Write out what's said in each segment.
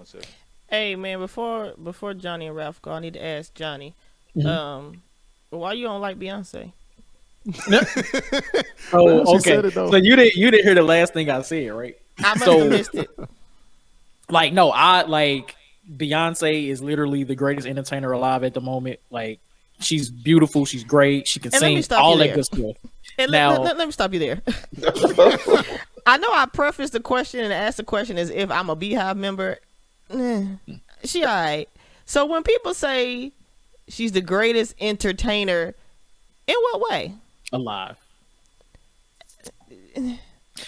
Beyonce. Hey man, before Johnny and Ralph go, I need to ask Johnny, why you don't like Beyonce? Oh, She okay. said it though. So you didn't hear the last thing I said, right? I must So have missed it. like no, I like Beyonce is literally the greatest entertainer alive at the moment. Like she's beautiful, she's great, she can And let me sing, stop all you that there. good stuff. And Now- let me stop you there. I know I prefaced the question and asked the question as if I'm a Beehive member. She alright. So when people say she's the greatest entertainer, in what way? Alive.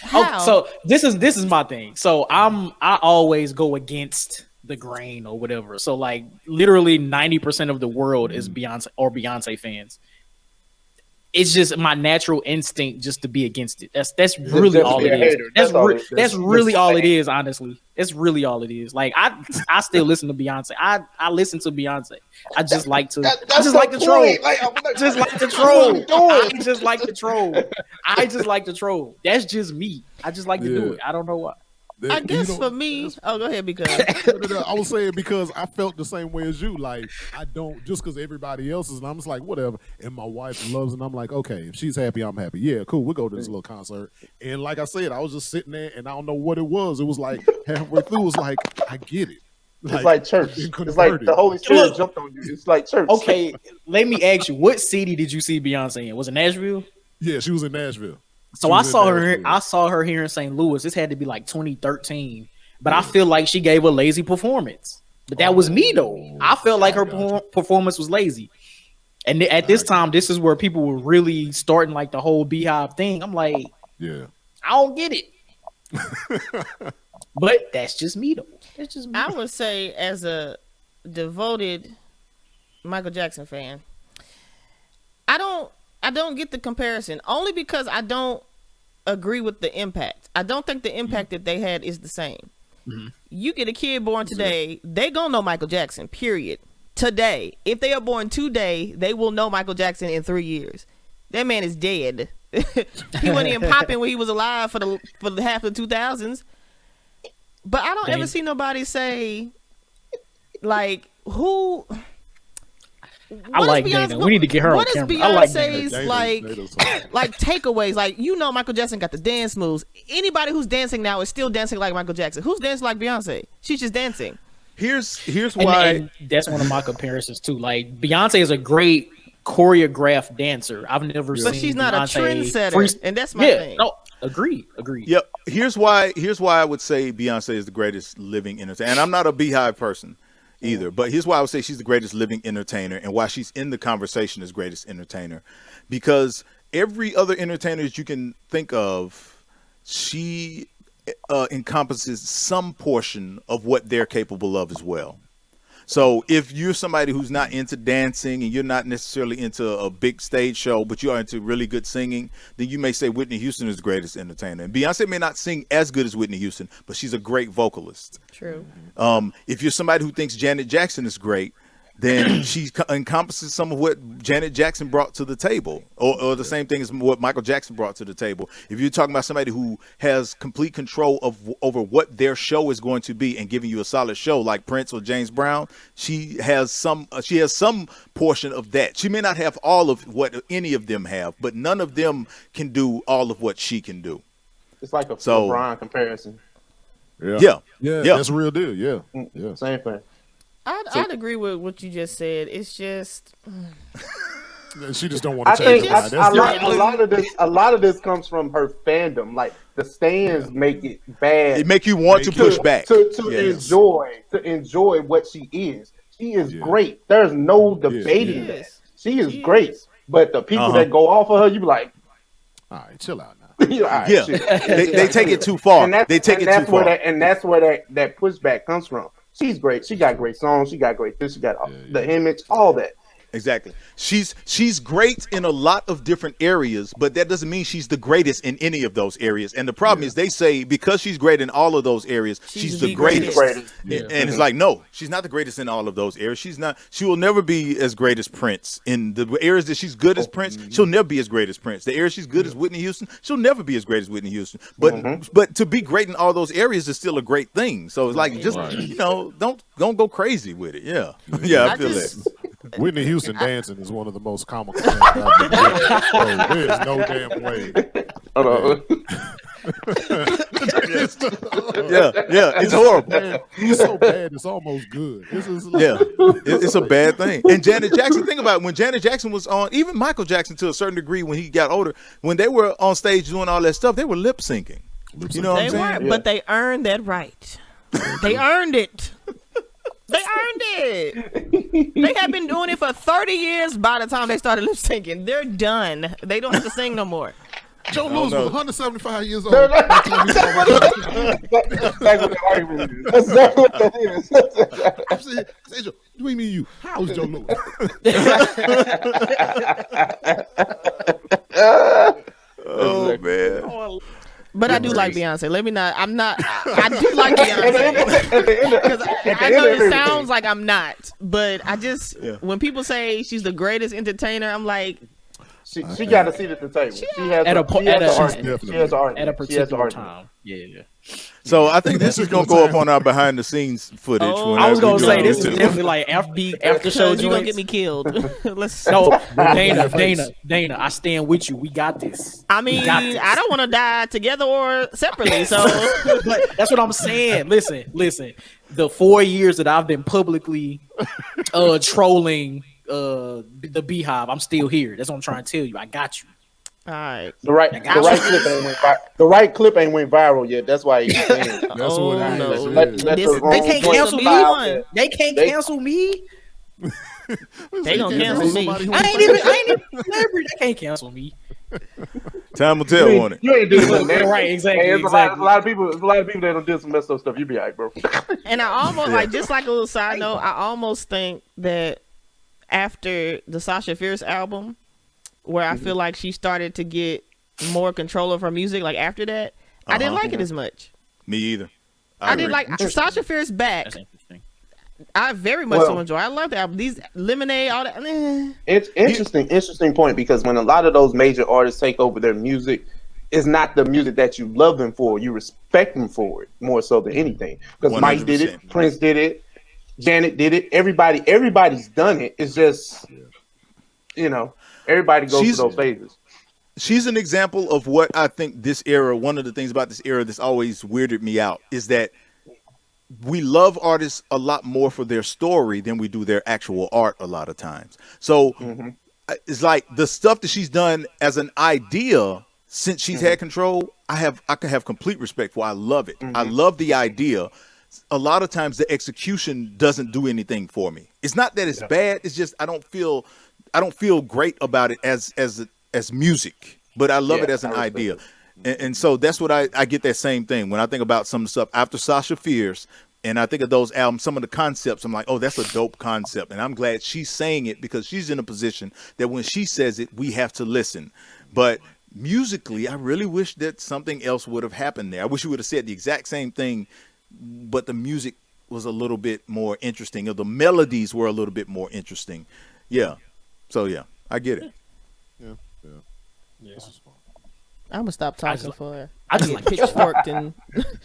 How? Oh, so this is my thing. So I always go against the grain or whatever. So like literally 90% of the world is Beyonce fans. It's just my natural instinct just to be against it. That's really just all be it a is. hater. That's all it is. That's really all it is, honestly. It's really all it is. Like I still listen to Beyonce. I listen to Beyonce. I just like to I just like to troll. I just like to troll. I just like to troll. I just like to troll. That's just me. I just like to do it. I don't know why. I guess for me, go ahead because I was saying because I felt the same way as you. Like I don't just because everybody else is, and I'm just like whatever. And my wife loves, it, and I'm like, okay, if she's happy, I'm happy. Yeah, cool. We'll go to this little concert. And like I said, I was just sitting there, and I don't know what it was. It was like halfway through, it was like I get it. It's like church. It's like the Holy Spirit jumped on you. It's like church. Okay, let me ask you, what city did you see Beyonce in? Was it Nashville? Yeah, she was in Nashville. So I saw her here in St. Louis. This had to be like 2013. But I feel like she gave a lazy performance. But that was me though. I felt like her performance was lazy. And at this time, this is where people were really starting like the whole Beehive thing. I'm like, yeah, I don't get it. But that's just me though. That's just me. I would say as a devoted Michael Jackson fan, I don't get the comparison only because I don't agree with the impact. I don't think the impact that they had is the same. You get a kid born today, they gonna know Michael Jackson, period. Today. If they are born today, they will know Michael Jackson in 3 years. That man is dead. He wasn't even popping when he was alive for the half of the 2000s. But I don't ever see nobody say like who I like Dana. We need to get her on camera. I like Beyonce's like takeaways? Like, you know, Michael Jackson got the dance moves. Anybody who's dancing now is still dancing like Michael Jackson. Who's dancing like Beyonce? She's just dancing. Here's why. And that's one of my comparisons too. Like Beyonce is a great choreographed dancer. I've never seen. But she's not Beyonce a trendsetter, and that's my thing. No, agreed. Yep. Here's why I would say Beyonce is the greatest living entertainer. And I'm not a Beehive person either, but here's why I would say she's the greatest living entertainer and why she's in the conversation as greatest entertainer. Because every other entertainer that you can think of, she encompasses some portion of what they're capable of as well. So if you're somebody who's not into dancing and you're not necessarily into a big stage show, but you are into really good singing, then you may say Whitney Houston is the greatest entertainer. And Beyonce may not sing as good as Whitney Houston, but she's a great vocalist. True. If you're somebody who thinks Janet Jackson is great, then she encompasses some of what Janet Jackson brought to the table, or the same thing as what Michael Jackson brought to the table. If you're talking about somebody who has complete control over what their show is going to be and giving you a solid show, like Prince or James Brown, she has some portion of that. She may not have all of what any of them have, but none of them can do all of what she can do. It's like a LeBron comparison. Yeah, that's a real deal. Yeah. Same thing. I'd agree with what you just said. It's just she just don't want I to think change. a lot of this comes from her fandom. Like the stands make it bad. It make you want to push back to enjoy what she is. She is great. There's no debating that. She is great. But the people that go off of her, you be like, all right, chill out now. They take it too far. They take it too far. And that's where that pushback comes from. She's great. She got great songs. She got great this. She got the image, all that. Exactly. She's great in a lot of different areas, but that doesn't mean she's the greatest in any of those areas. And the problem is they say because she's great in all of those areas, she's the greatest. And it's like, no, she's not the greatest in all of those areas. She's not. She will never be as great as Prince. In the areas that she's good as Prince, she'll never be as great as Prince. The areas she's good as Whitney Houston, she'll never be as great as Whitney Houston. But to be great in all those areas is still a great thing. So it's like just don't go crazy with it. Yeah. I feel that. Whitney Houston dancing is one of the most comical things I've been doing. There's no damn way. Hold on. It's horrible. It's so bad, it's almost good. It's a bad thing. And Janet Jackson, think about it, when Janet Jackson was on, even Michael Jackson to a certain degree when he got older, when they were on stage doing all that stuff, they were lip syncing. You know what I'm saying? But they earned that right. They earned it. They earned it. They have been doing it for 30 years by the time they started lip syncing. They're done. They don't have to sing no more. Joe Louis was 175 years old. That's exactly what the argument is. That's exactly what that is. I said, Joe, what do you mean you? How is Joe Louis? Oh, man. But I do like Beyonce. I do like Beyonce. Because I know it sounds like I'm not. But I just, when people say she's the greatest entertainer, I'm like, she got a seat at the table. She has an argument. At a particular time. Yeah. So I think this is gonna go up on our behind the scenes footage. I was gonna say this is definitely like after show. You gonna get me killed? Dana, I stand with you. We got this. I mean, I don't want to die together or separately. So but that's what I'm saying. Listen. The 4 years that I've been publicly trolling the Beehive, I'm still here. That's what I'm trying to tell you. I got you. All right. The right clip ain't went viral yet. That's why he's saying. That's what it is. They can't cancel me. They can't cancel me. They gonna cancel me. I ain't even a celebrity. They can't cancel me. Time will tell on it. You ain't doing nothing, man. Right, exactly. Hey, there's a lot of people that don't do some messed up stuff. You be all right, bro. And I almost just like a little side note, I almost think that after the Sasha Fierce album, where I feel like she started to get more control of her music, like after that, I didn't like it as much. Me either. I didn't like Sasha Fierce back. That's interesting. I very much so enjoy. I love the album. These Lemonade, all that. It's interesting point, because when a lot of those major artists take over their music, it's not the music that you love them for. You respect them for it more so than anything. Because Mike did it, Prince did it, Janet did it. Everybody's done it. It's just, everybody goes through those phases. She's an example of what I think this era, one of the things about this era that's always weirded me out is that we love artists a lot more for their story than we do their actual art a lot of times. So it's like the stuff that she's done as an idea since she's had control, I can have complete respect for. I love it. I love the idea. A lot of times the execution doesn't do anything for me. It's not that it's bad. It's just I don't feel great about it as music, but I love it as an idea. And so that's what I get that same thing when I think about some of the stuff after Sasha Fierce, and I think of those albums, some of the concepts, I'm like, oh, that's a dope concept. And I'm glad she's saying it because she's in a position that when she says it, we have to listen. But musically, I really wish that something else would have happened there. I wish you would have said the exact same thing, but the music was a little bit more interesting, or the melodies were a little bit more interesting. Yeah. So, yeah, I get it. Yeah. This is fun. I'm gonna stop talking for her. I just like pitchforked and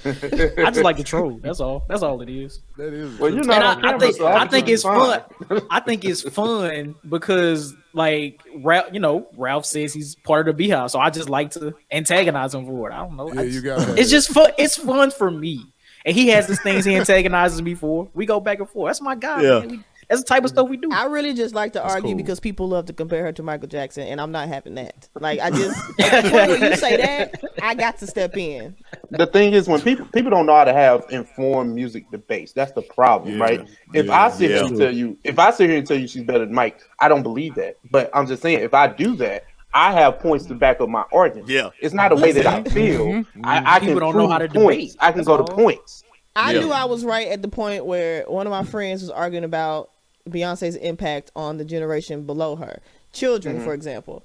I just like the troll. That's all. That's all it is. That is. Well, you're not. I think it's fun. I think it's fun because, like, Ralph says he's part of the Beehive, so I just like to antagonize him for it. I don't know. Yeah, you got that. It's just fun. It's fun for me. And he has these things he antagonizes me for. We go back and forth. That's my guy. Yeah. Man. That's the type of stuff we do. I really just like to argue cool. because people love to compare her to Michael Jackson, and I'm not having that. Like, I just, at the point where you say that, I got to step in. The thing is, when people don't know how to have informed music debates, that's the problem, right? If I sit here and tell you she's better than Mike, I don't believe that. But I'm just saying, if I do that, I have points to back up my argument. Yeah. It's not a way that I feel. I can don't know how to points. debate. I can go to points. I knew I was right at the point where one of my friends was arguing about Beyonce's impact on the generation below her, children, for example.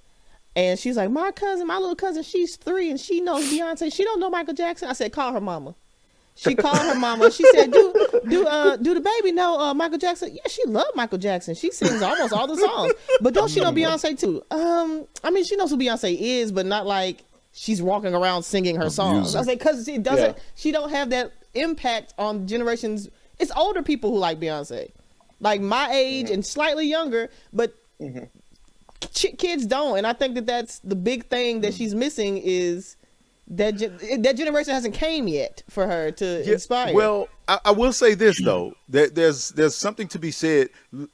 And she's like, my little cousin, she's 3 and she knows Beyonce. She don't know Michael Jackson. I said, call her mama. She called her mama. She said, do the baby know Michael Jackson? Yeah, she loved Michael Jackson. She sings almost all the songs. But don't she know Beyonce too? I mean, she knows who Beyonce is, but not like she's walking around singing her songs. I was like, because it doesn't. Yeah. She don't have that impact on generations. It's older people who like Beyonce, like my age and slightly younger, but kids don't. And I think that that's the big thing that she's missing is. That generation hasn't came yet for her to inspire. Well, I will say this though, that there's something to be said.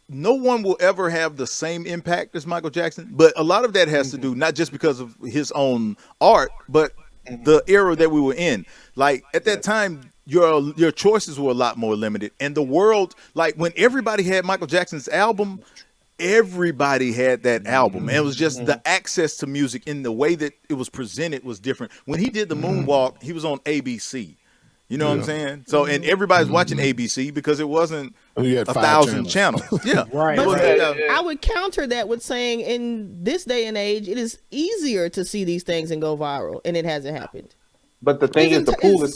No one will ever have the same impact as Michael Jackson, but a lot of that has to do not just because of his own art, but the era that we were in. Like at that time, your choices were a lot more limited, and the world, like when everybody had Michael Jackson's album. Everybody had that album. And it was just the access to music in the way that it was presented was different. When he did the moonwalk, he was on ABC. You know what I'm saying? So, and everybody's watching ABC because it wasn't 1,000 channels. Yeah. Right. But I would counter that with saying in this day and age, it is easier to see these things and go viral, and it hasn't happened. But the thing is, the pool is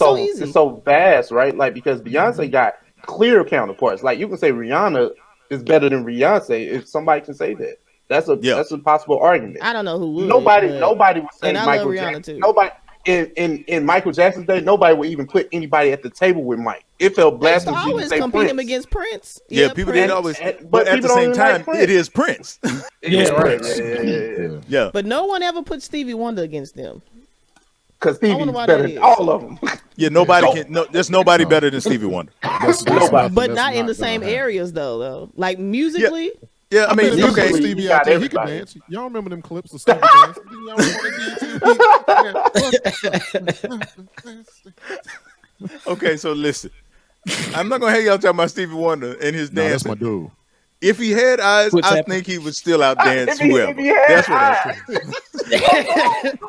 so vast, right? Like, because Beyonce got clear counterparts. Like, you can say Rihanna is better than Beyonce if somebody can say that. That's a possible argument. I don't know who would. Nobody would say Michael Jackson. Too. Nobody in Michael Jackson's day, nobody would even put anybody at the table with Mike. It felt blasphemous. They always compete him against Prince. Yeah, people didn't always. But at the same time, it is Prince. Yeah. But no one ever put Stevie Wonder against them. Because Stevie's better than all of them. Yeah, nobody can. No, there's nobody better than Stevie Wonder. But not in the same areas, though. Like musically. Yeah, I mean, okay. Stevie out there, he can dance. Y'all remember them clips of Stevie dancing? Okay, so listen. I'm not gonna have y'all talking about Stevie Wonder and his dancing. That's my dude. If he had eyes, I think he would still outdance whoever. That's what I'm saying.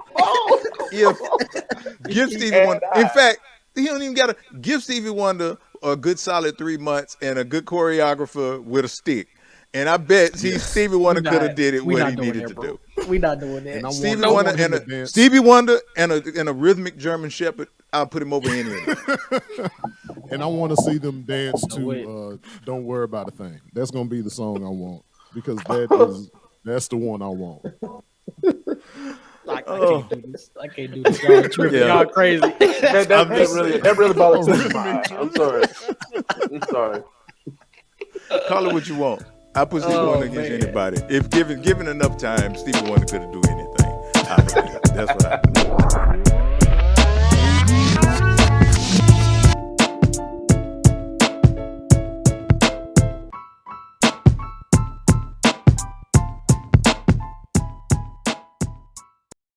Give Stevie Wonder. In fact, he don't even gotta give Stevie Wonder a good solid 3 months and a good choreographer with a stick. And I bet Stevie Wonder could have did it what he needed to do. We not doing that. Stevie Wonder and a rhythmic German Shepherd. I'll put him over any of them. And I want to see them dance to "Don't Worry About a Thing." That's gonna be the song I want because that's the one I want. I can't do this. I can't do this. Y'all tripping. Y'all crazy. That really bothers me. I'm sorry. Call it what you want. I put Stevie Wonder against anybody. If given enough time, Stevie Wonder could do anything. That's what I do.